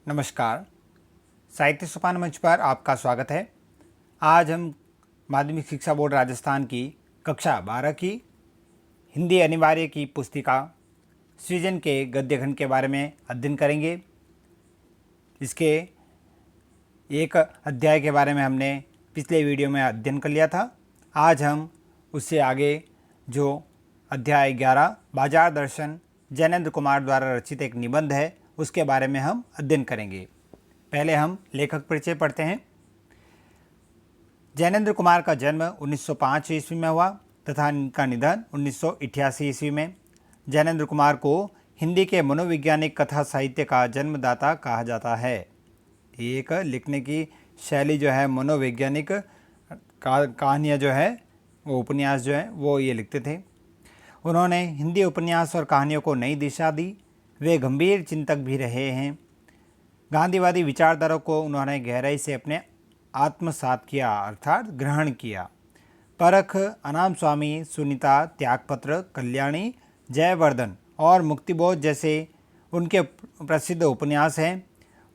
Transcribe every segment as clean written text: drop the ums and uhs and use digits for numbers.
नमस्कार। साहित्य सोपान मंच पर आपका स्वागत है। आज हम माध्यमिक शिक्षा बोर्ड राजस्थान की कक्षा 12 की हिंदी अनिवार्य की पुस्तिका सृजन के गद्य खंड के बारे में अध्ययन करेंगे। इसके एक अध्याय के बारे में हमने पिछले वीडियो में अध्ययन कर लिया था। आज हम उससे आगे जो अध्याय 11 बाजार दर्शन जैनेन्द्र कुमार द्वारा रचित एक निबंध है, उसके बारे में हम अध्ययन करेंगे। पहले हम लेखक परिचय पढ़ते हैं। जैनेन्द्र कुमार का जन्म 1905 ईस्वी में हुआ तथा इनका निधन 1988 ईस्वी में। जैनेन्द्र कुमार को हिंदी के मनोवैज्ञानिक कथा साहित्य का जन्मदाता कहा जाता है। एक लिखने की शैली जो है मनोवैज्ञानिक कहानियाँ जो है वो उपन्यास जो है वो ये लिखते थे। उन्होंने हिंदी उपन्यास और कहानियों को नई दिशा दी। वे गंभीर चिंतक भी रहे हैं। गांधीवादी विचारधारा को उन्होंने गहराई से अपने आत्मसात किया अर्थात ग्रहण किया। परख, अनाम स्वामी, सुनीता, त्यागपत्र, कल्याणी, जयवर्धन और मुक्तिबोध जैसे उनके प्रसिद्ध उपन्यास हैं।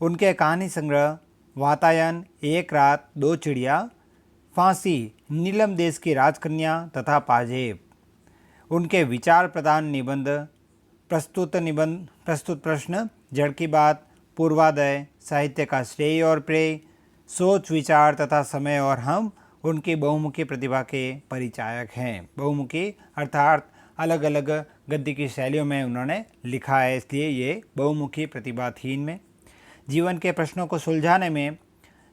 उनके कहानी संग्रह वातायन, एक रात, दो चिड़िया, फांसी, नीलम देश की राजकन्या तथा पाजेब, उनके विचार प्रधान निबंध, प्रस्तुत प्रश्न, जड़ की बात, पूर्वादय, साहित्य का श्रेय और प्रेय, सोच विचार तथा समय और हम उनकी बहुमुखी प्रतिभा के परिचायक हैं। बहुमुखी अर्थात अलग अलग गद्य की शैलियों में उन्होंने लिखा है, इसलिए ये बहुमुखी प्रतिभा थी इनमें। जीवन के प्रश्नों को सुलझाने में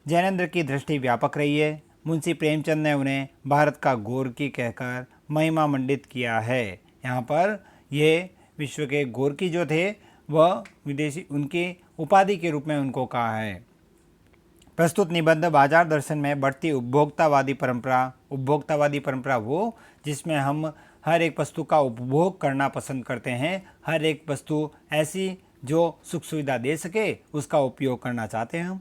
जैनेन्द्र की दृष्टि व्यापक रही है। मुंशी प्रेमचंद ने उन्हें भारत का गोरकी कहकर महिमा मंडित किया है। यहाँ पर ये विश्व के गोरकी जो थे वह विदेशी उनकी उपाधि के रूप में उनको कहा है। प्रस्तुत निबंध बाजार दर्शन में बढ़ती उपभोक्तावादी परंपरा वो जिसमें हम हर एक वस्तु का उपभोग करना पसंद करते हैं। हर एक वस्तु ऐसी जो सुख सुविधा दे सके उसका उपयोग करना चाहते हैं हम।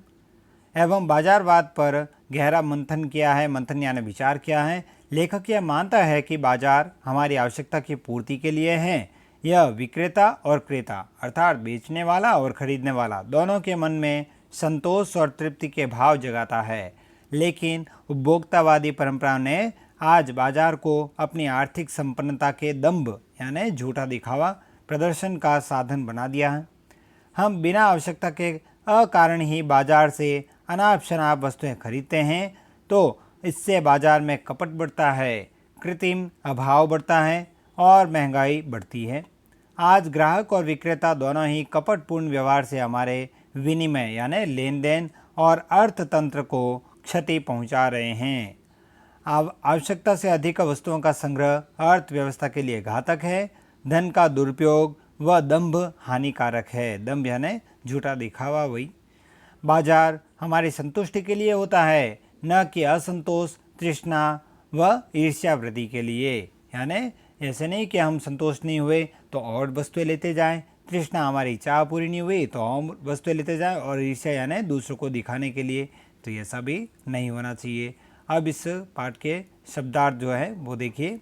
एवं बाजारवाद पर गहरा मंथन यानी विचार किया है। लेखक यह मानता है कि बाजार हमारी आवश्यकता की पूर्ति के लिए है। यह विक्रेता और क्रेता अर्थात बेचने वाला और खरीदने वाला दोनों के मन में संतोष और तृप्ति के भाव जगाता है। लेकिन उपभोक्तावादी परंपरा ने आज बाजार को अपनी आर्थिक संपन्नता के दंभ यानी झूठा दिखावा प्रदर्शन का साधन बना दिया है। हम बिना आवश्यकता के अकारण ही बाजार से अनाप शनाप वस्तुएं खरीदते हैं तो इससे बाजार में कपट बढ़ता है, कृत्रिम अभाव बढ़ता है और महंगाई बढ़ती है। आज ग्राहक और विक्रेता दोनों ही कपटपूर्ण व्यवहार से हमारे विनिमय यानी लेन देन और अर्थतंत्र को क्षति पहुंचा रहे हैं। आवश्यकता से अधिक वस्तुओं का संग्रह अर्थव्यवस्था के लिए घातक है। धन का दुरुपयोग व दंभ हानिकारक है। दंभ यानी झूठा दिखावा वही। बाजार हमारी संतुष्टि के लिए होता है, न कि असंतोष, तृष्णा व ईर्ष्या वृद्धि के लिए। यानी ऐसे नहीं कि हम संतोष नहीं हुए तो और वस्तुएं लेते जाएं, तृष्णा हमारी चाह पूरी नहीं हुई तो और वस्तुएं लेते जाएं, और ईर्ष्या यानी दूसरों को दिखाने के लिए, तो ये सब भी नहीं होना चाहिए। अब इस पाठ के शब्दार्थ जो है वो देखिए।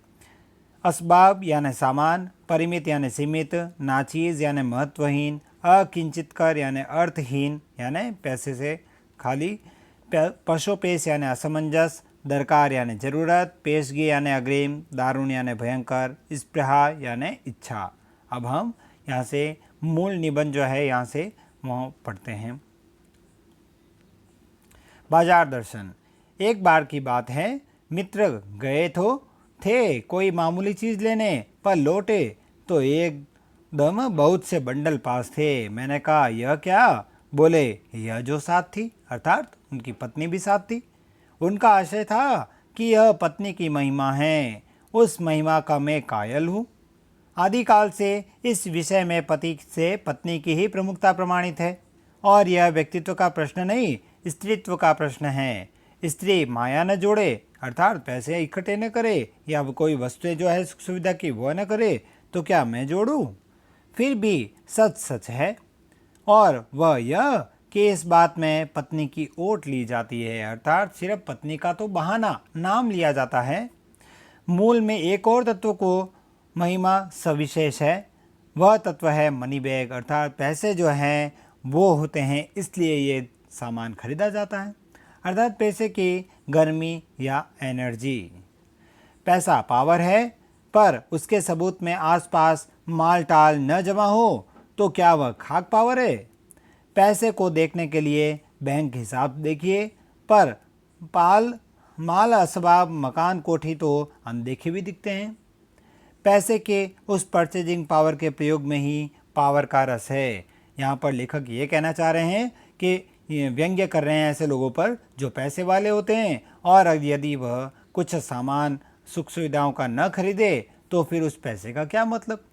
असबाब यानी सामान, परिमित यानी सीमित, नाचीज यानी महत्वहीन, अकिंचितकर यानी अर्थहीन यानी पैसे से खाली, पशोपेश यानी असमंजस, दरकार यानी ज़रूरत, पेशगी यानी अग्रिम, दारुण यानी भयंकर, स्पृहा यानी इच्छा। अब हम यहाँ से मूल निबंध जो है यहाँ से वहाँ पढ़ते हैं। बाजार दर्शन। एक बार की बात है, मित्र गए थे कोई मामूली चीज़ लेने, पर लौटे तो एकदम बहुत से बंडल पास थे। मैंने कहा यह क्या? बोले यह जो साथ थी, अर्थात उनकी पत्नी भी साथ थी। उनका आशय था कि यह पत्नी की महिमा है, उस महिमा का मैं कायल हूँ। आदिकाल से इस विषय में पति से पत्नी की ही प्रमुखता प्रमाणित है और यह व्यक्तित्व का प्रश्न नहीं, स्त्रीत्व का प्रश्न है। स्त्री माया न जोड़े अर्थात पैसे इकट्ठे न करे या कोई वस्तुएं जो है सुख सुविधा की वो न करे, तो क्या मैं जोड़ूं? फिर भी सच सच है और वह यह कि इस बात में पत्नी की ओट ली जाती है, अर्थात सिर्फ पत्नी का तो बहाना नाम लिया जाता है। मूल में एक और तत्व को महिमा सविशेष है, वह तत्व है मनी बैग, अर्थात पैसे जो हैं वो होते हैं, इसलिए ये सामान खरीदा जाता है। अर्थात पैसे की गर्मी या एनर्जी। पैसा पावर है, पर उसके सबूत में आसपास माल टाल न जमा हो तो क्या वह खाक पावर है? पैसे को देखने के लिए बैंक हिसाब देखिए, पर पाल माल असबाब मकान कोठी तो अनदेखे भी दिखते हैं। पैसे के उस परचेजिंग पावर के प्रयोग में ही पावर का रस है। यहाँ पर लेखक ये कहना चाह रहे हैं कि ये व्यंग्य कर रहे हैं ऐसे लोगों पर जो पैसे वाले होते हैं, और यदि वह कुछ सामान सुख सुविधाओं का न खरीदे तो फिर उस पैसे का क्या मतलब।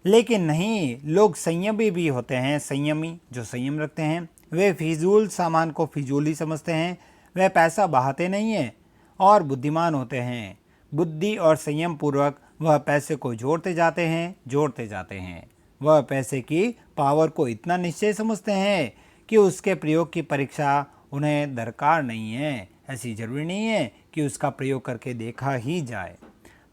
लेकिन नहीं, लोग संयमी भी होते हैं। संयमी जो संयम रखते हैं वे फिजूल सामान को फिजूल ही समझते हैं। वे पैसा बहाते नहीं हैं और बुद्धिमान होते हैं। बुद्धि और संयम पूर्वक वह पैसे को जोड़ते जाते हैं। वह पैसे की पावर को इतना निश्चय समझते हैं कि उसके प्रयोग की परीक्षा उन्हें दरकार नहीं है। ऐसी जरूरी नहीं है कि उसका प्रयोग करके देखा ही जाए।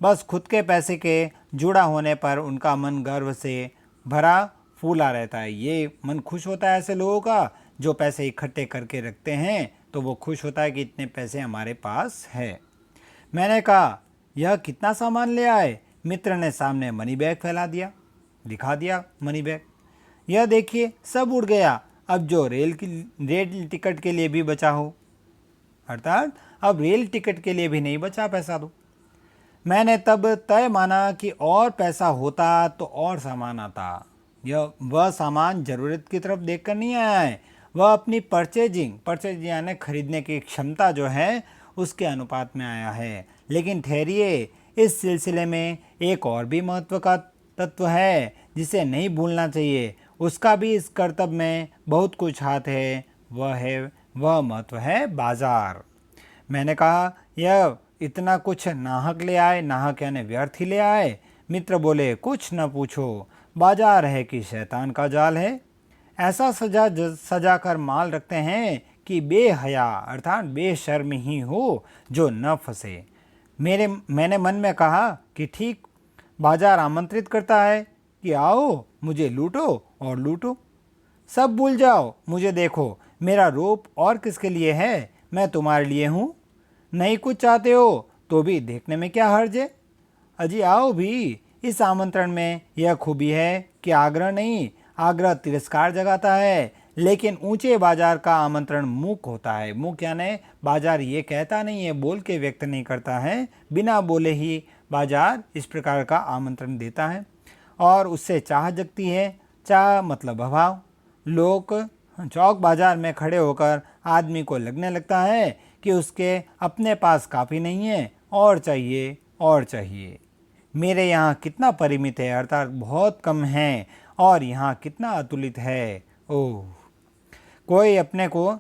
बस खुद के पैसे के जुड़ा होने पर उनका मन गर्व से भरा फूला रहता है। ये मन खुश होता है ऐसे लोगों का जो पैसे इकट्ठे करके रखते हैं, तो वो खुश होता है कि इतने पैसे हमारे पास है। मैंने कहा, यह कितना सामान ले आए? मित्र ने सामने मनी बैग फैला दिया, दिखा दिया मनी बैग। यह देखिए, सब उड़ गया। अब जो रेल टिकट के लिए भी बचा हो, अर्थात अब रेल टिकट के लिए भी नहीं बचा पैसा तो। मैंने तब तय माना कि और पैसा होता तो और सामान आता। वह सामान ज़रूरत की तरफ देखकर नहीं आया है, वह अपनी परचेजिंग यानी खरीदने की क्षमता जो है उसके अनुपात में आया है। लेकिन ठहरिए, इस सिलसिले में एक और भी महत्व का तत्व है जिसे नहीं भूलना चाहिए। उसका भी इस कर्तव्य में बहुत कुछ हाथ है। वह महत्व है बाजार। मैंने कहा, यह इतना कुछ नाहक ले आए, नाहक यानी व्यर्थ ही ले आए। मित्र बोले, कुछ न पूछो, बाजार है कि शैतान का जाल है। ऐसा सजा कर माल रखते हैं कि बेहया अर्थात बेशर्म ही हो जो न फंसे। मैंने मन में कहा कि ठीक, बाजार आमंत्रित करता है कि आओ मुझे लूटो और लूटो, सब भूल जाओ, मुझे देखो, मेरा रूप और किसके लिए है, मैं तुम्हारे लिए हूँ। नहीं कुछ चाहते हो तो भी देखने में क्या हर्ज है? अजी आओ भी। इस आमंत्रण में यह खूबी है कि आग्रह नहीं, आग्रह तिरस्कार जगाता है, लेकिन ऊंचे बाजार का आमंत्रण मूक होता है। मूक यानी बाजार ये कहता नहीं है, बोल के व्यक्त नहीं करता है, बिना बोले ही बाजार इस प्रकार का आमंत्रण देता है और उससे चाह जगती है। चाह मतलब अभाव। लोग चौक बाजार में खड़े होकर आदमी को लगने लगता है कि उसके अपने पास काफ़ी नहीं है, और चाहिए और चाहिए। मेरे यहाँ कितना परिमित है, अर्थात बहुत कम है, और यहाँ कितना अतुलित है। ओह, कोई अपने को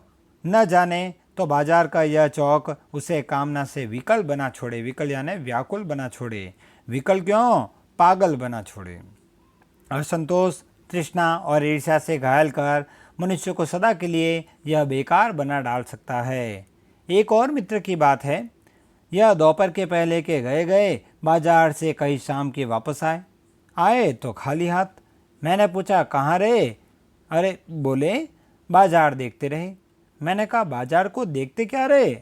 न जाने तो बाजार का यह चौक उसे कामना से विकल बना छोड़े। विकल यानी व्याकुल बना छोड़े। विकल क्यों? पागल बना छोड़े। असंतोष, तृष्णा और ईर्ष्या से घायल कर मनुष्य को सदा के लिए यह बेकार बना डाल सकता है। एक और मित्र की बात है। यह दोपहर के पहले के गए बाजार से कई शाम के वापस आए तो खाली हाथ। मैंने पूछा, कहाँ रहे? अरे बोले, बाजार देखते रहे। मैंने कहा, बाजार को देखते क्या रहे?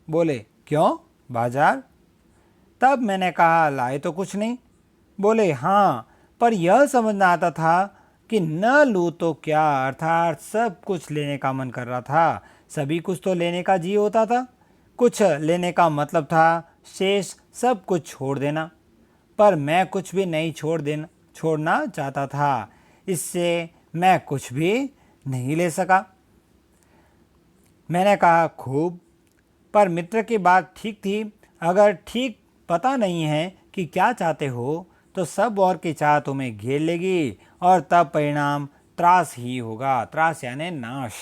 बोले, क्यों बाजार? तब मैंने कहा, लाए तो कुछ नहीं। बोले, हाँ, पर यह समझना आता था कि न लूँ तो क्या, अर्थात सब कुछ लेने का मन कर रहा था। सभी कुछ तो लेने का जी होता था। कुछ लेने का मतलब था शेष सब कुछ छोड़ देना, पर मैं कुछ भी नहीं छोड़ना चाहता था। इससे मैं कुछ भी नहीं ले सका। मैंने कहा, खूब, पर मित्र की बात ठीक थी। अगर ठीक पता नहीं है कि क्या चाहते हो तो सब और की चाह तुम्हें घेर लेगी और तब परिणाम त्रास ही होगा। त्रास यानी नाश।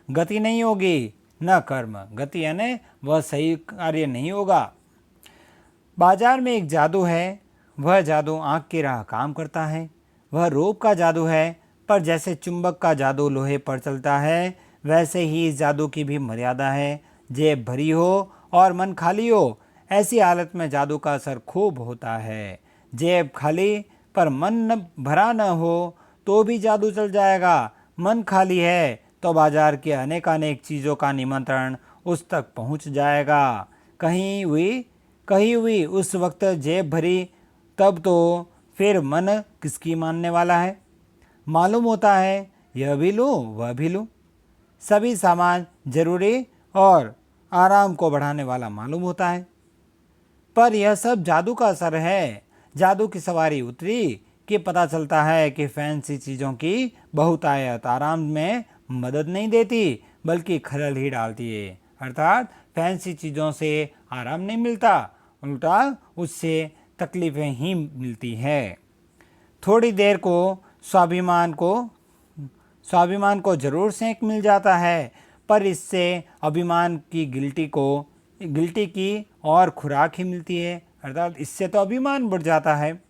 गति नहीं होगी न कर्म। गति यानी वह सही कार्य नहीं होगा। बाजार में एक जादू है। वह जादू आँख की राह काम करता है। वह रूप का जादू है, पर जैसे चुंबक का जादू लोहे पर चलता है, वैसे ही इस जादू की भी मर्यादा है। जेब भरी हो और मन खाली हो, ऐसी हालत में जादू का असर खूब होता है। जेब खाली पर मन भरा न हो तो भी जादू चल जाएगा। मन खाली है तो बाजार की अनेकानेक चीज़ों का निमंत्रण उस तक पहुंच जाएगा। कही हुई उस वक्त जेब भरी, तब तो फिर मन किसकी मानने वाला है। मालूम होता है यह भी लूँ वह भी लूँ, सभी सामान जरूरी और आराम को बढ़ाने वाला मालूम होता है। पर यह सब जादू का असर है। जादू की सवारी उतरी कि पता चलता है कि फैंसी चीज़ों की बहुतायत आराम में मदद नहीं देती बल्कि खलल ही डालती है। अर्थात फैंसी चीज़ों से आराम नहीं मिलता, उल्टा उससे तकलीफ़ें ही मिलती है। थोड़ी देर को स्वाभिमान को जरूर सेंक मिल जाता है, पर इससे अभिमान की गिल्टी की और खुराक ही मिलती है। अर्थात इससे तो अभिमान बढ़ जाता है।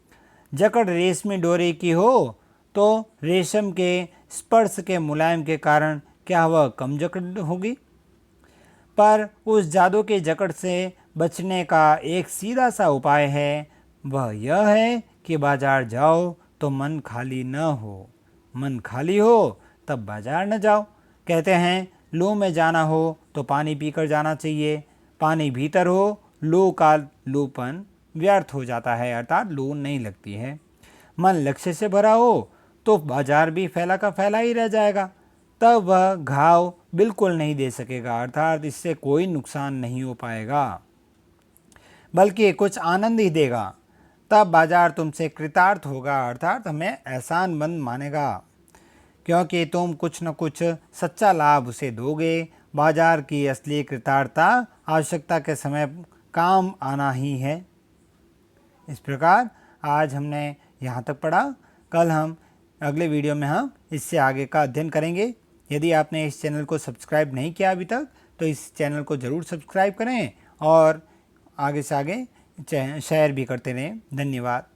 जकड़ रेशमी डोरी की हो तो रेशम के स्पर्श के मुलायम के कारण क्या वह कम जकड़ होगी। पर उस जादू के जकड़ से बचने का एक सीधा सा उपाय है, वह यह है कि बाजार जाओ तो मन खाली न हो। मन खाली हो तब बाजार न जाओ। कहते हैं लू में जाना हो तो पानी पीकर जाना चाहिए। पानी भीतर हो, लू का लूपन व्यर्थ हो जाता है, अर्थात लू नहीं लगती है। मन लक्ष्य से भरा हो तो बाजार भी फैला का फैला ही रह जाएगा, तब वह घाव बिल्कुल नहीं दे सकेगा, अर्थात इससे कोई नुकसान नहीं हो पाएगा बल्कि कुछ आनंद ही देगा। तब बाजार तुमसे कृतार्थ होगा, अर्थात हमें एहसानमंद मानेगा, क्योंकि तुम कुछ न कुछ सच्चा लाभ उसे दोगे। बाजार की असली कृतार्थता आवश्यकता के समय काम आना ही है। इस प्रकार आज हमने यहाँ तक पढ़ा। कल हम अगले वीडियो में हम इससे आगे का अध्ययन करेंगे। यदि आपने इस चैनल को सब्सक्राइब नहीं किया अभी तक तो इस चैनल को ज़रूर सब्सक्राइब करें और आगे से आगे शेयर भी करते रहें। धन्यवाद।